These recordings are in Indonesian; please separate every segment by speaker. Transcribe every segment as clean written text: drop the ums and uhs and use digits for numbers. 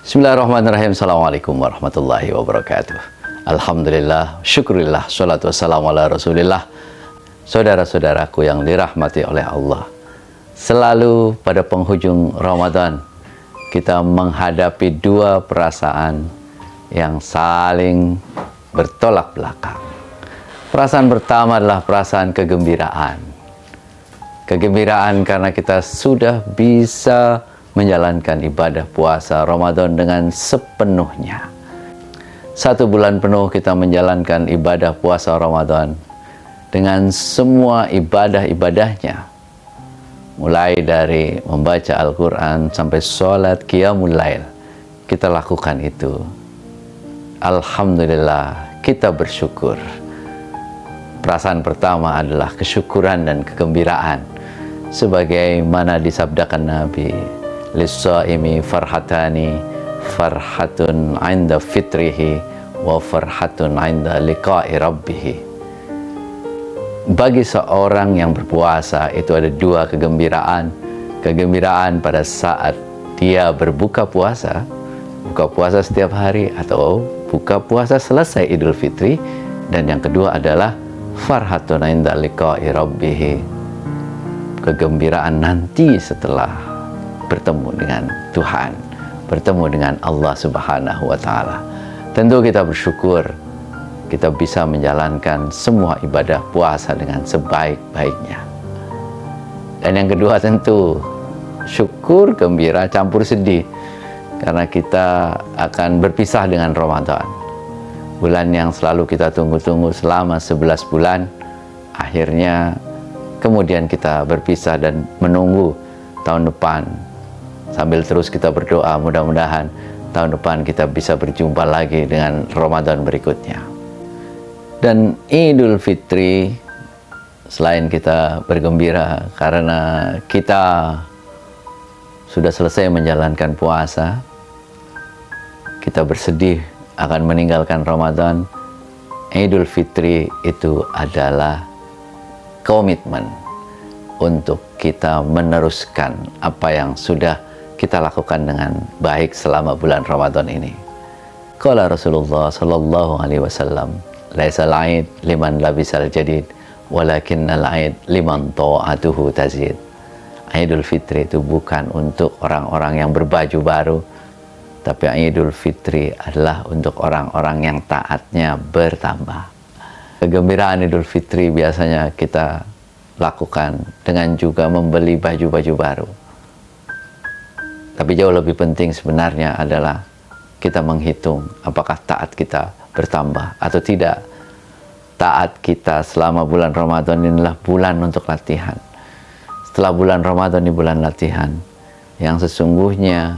Speaker 1: Bismillahirrahmanirrahim. Assalamualaikum warahmatullahi wabarakatuh. Alhamdulillah, syukurillah, salatu wassalamu ala rasulillah. Saudara-saudaraku yang dirahmati oleh Allah, selalu pada penghujung Ramadan kita menghadapi dua perasaan yang saling bertolak belakang. Perasaan pertama adalah perasaan kegembiraan. Kegembiraan karena kita sudah bisa menjalankan ibadah puasa Ramadan dengan sepenuhnya. 1 bulan penuh kita menjalankan ibadah puasa Ramadan dengan semua ibadah-ibadahnya. Mulai dari membaca Al-Quran sampai sholat qiyamul lail, kita lakukan itu. Alhamdulillah, kita bersyukur. Perasaan pertama adalah kesyukuran dan kegembiraan. Sebagaimana disabdakan Nabi, lis-shaimi farhatani, farhatun 'inda fitrihi wa farhatun 'inda liqa'i rabbih. Bagi seorang yang berpuasa itu ada dua kegembiraan. Kegembiraan pada saat dia berbuka puasa, buka puasa setiap hari atau buka puasa selesai Idul Fitri. Dan yang kedua adalah farhatun 'inda liqa'i rabbih, kegembiraan nanti setelah bertemu dengan Tuhan, bertemu dengan Allah Subhanahu wa Ta'ala. Tentu kita bersyukur kita bisa menjalankan semua ibadah puasa dengan sebaik-baiknya. Dan yang kedua tentu syukur, gembira, campur sedih karena kita akan berpisah dengan Ramadan, bulan yang selalu kita tunggu-tunggu selama 11 bulan. Akhirnya kemudian kita berpisah dan menunggu tahun depan, sambil terus kita berdoa mudah-mudahan tahun depan kita bisa berjumpa lagi dengan Ramadan berikutnya. Dan Idul Fitri, selain kita bergembira karena kita sudah selesai menjalankan puasa, kita bersedih akan meninggalkan Ramadan. Idul Fitri itu adalah komitmen untuk kita meneruskan apa yang sudah kita lakukan dengan baik selama bulan Ramadan ini. Qala Rasulullah sallallahu alaihi wasallam, laisal aid liman labisal jadid, walakinnal aid liman ta'atuhu tazid. Idul Fitri itu bukan untuk orang-orang yang berbaju baru, tapi Idul Fitri adalah untuk orang-orang yang taatnya bertambah. Kegembiraan Idul Fitri biasanya kita lakukan dengan juga membeli baju-baju baru. Tapi jauh lebih penting sebenarnya adalah kita menghitung apakah taat kita bertambah atau tidak. Taat kita selama bulan Ramadan inilah bulan untuk latihan. Setelah bulan Ramadan ini bulan latihan yang sesungguhnya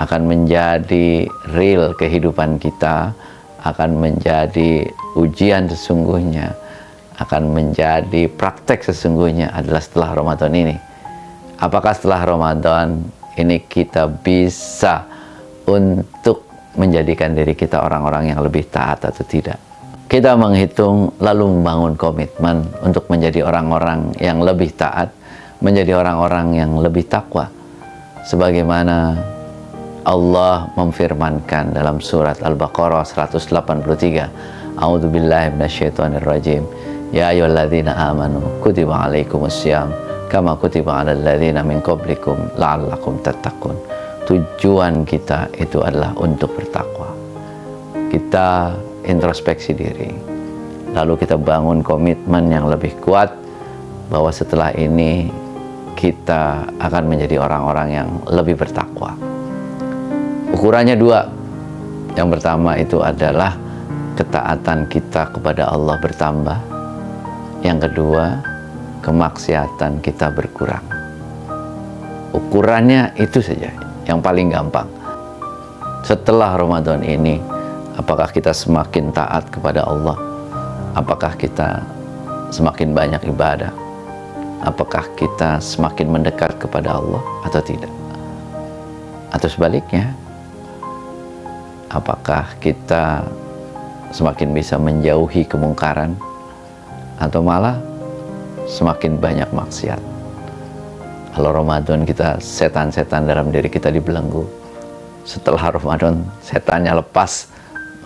Speaker 1: akan menjadi real kehidupan kita, akan menjadi ujian sesungguhnya, akan menjadi praktek sesungguhnya adalah setelah Ramadan ini. Apakah setelah Ramadan ini kita bisa untuk menjadikan diri kita orang-orang yang lebih taat atau tidak? Kita menghitung lalu membangun komitmen untuk menjadi orang-orang yang lebih taat, menjadi orang-orang yang lebih takwa. Sebagaimana Allah memfirmankan dalam surat Al-Baqarah 183, A'udzubillahi minasyaitonirrajim, ya ayyuhalladzina amanu kutiba alaikumussyam kama kutiba alal ladzina min qablikum la'allakum tattaqun. Tujuan kita itu adalah untuk bertakwa. Kita introspeksi diri, lalu kita bangun komitmen yang lebih kuat bahwa setelah ini kita akan menjadi orang-orang yang lebih bertakwa. Ukurannya dua. Yang pertama itu adalah ketaatan kita kepada Allah bertambah. Yang kedua, kemaksiatan kita berkurang. Ukurannya itu saja, yang paling gampang. Setelah Ramadan ini, apakah kita semakin taat kepada Allah? Apakah kita semakin banyak ibadah? Apakah kita semakin mendekat kepada Allah atau tidak? Atau sebaliknya, apakah kita semakin bisa menjauhi kemungkaran atau malah semakin banyak maksiat? Kalau Ramadan kita setan-setan dalam diri kita dibelenggu, setelah Ramadan setannya lepas,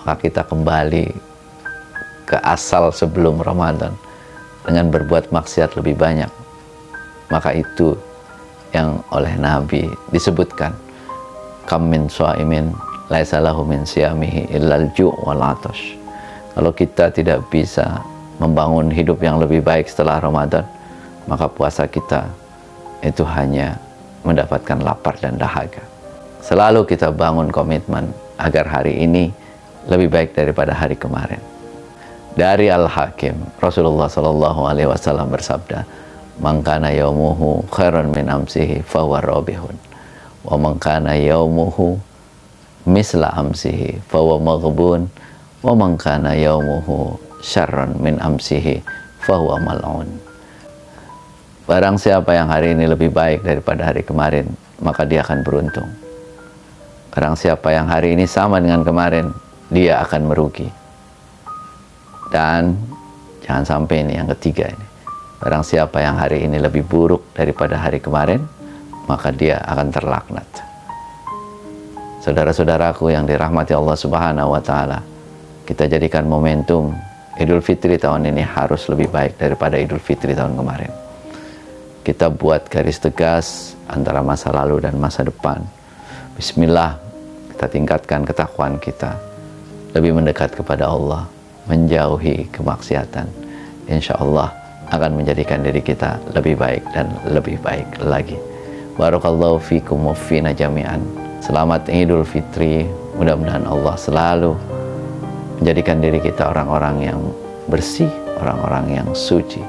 Speaker 1: maka kita kembali ke asal sebelum Ramadan dengan berbuat maksiat lebih banyak. Maka itu yang oleh Nabi disebutkan, kam min shaimin laisa lahu min siyamihi illal ju' wal 'atash. Kalau kita tidak bisa membangun hidup yang lebih baik setelah Ramadan, maka puasa kita itu hanya mendapatkan lapar dan dahaga. Selalu kita bangun komitmen agar hari ini lebih baik daripada hari kemarin. Dari Al-Hakim, Rasulullah SAW bersabda, "Man kana yaumuhu khairan min amsihi fahuwa rabihun, wa man kana yaumuhu misla amsihi fahuwa maghbun, wa man kana yaumuhu syarran min amsihi fahuwa mal'un." Barang siapa yang hari ini lebih baik daripada hari kemarin, maka dia akan beruntung. Barang siapa yang hari ini sama dengan kemarin, dia akan merugi. Dan jangan sampai ini yang ketiga ini, barang siapa yang hari ini lebih buruk daripada hari kemarin, maka dia akan terlaknat. Saudara-saudaraku yang dirahmati Allah Subhanahu wa Ta'ala, kita jadikan momentum Idul Fitri tahun ini harus lebih baik daripada Idul Fitri tahun kemarin. Kita buat garis tegas antara masa lalu dan masa depan. Bismillah, kita tingkatkan ketakwaan kita, lebih mendekat kepada Allah, menjauhi kemaksiatan. Insya Allah akan menjadikan diri kita lebih baik dan lebih baik lagi. Barakallahu fikum wa fina jami'an. Selamat Idul Fitri. Mudah-mudahan Allah selalu menjadikan diri kita orang-orang yang bersih, orang-orang yang suci.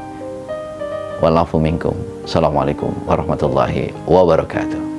Speaker 1: Walafu minkum. Assalamualaikum warahmatullahi wabarakatuh.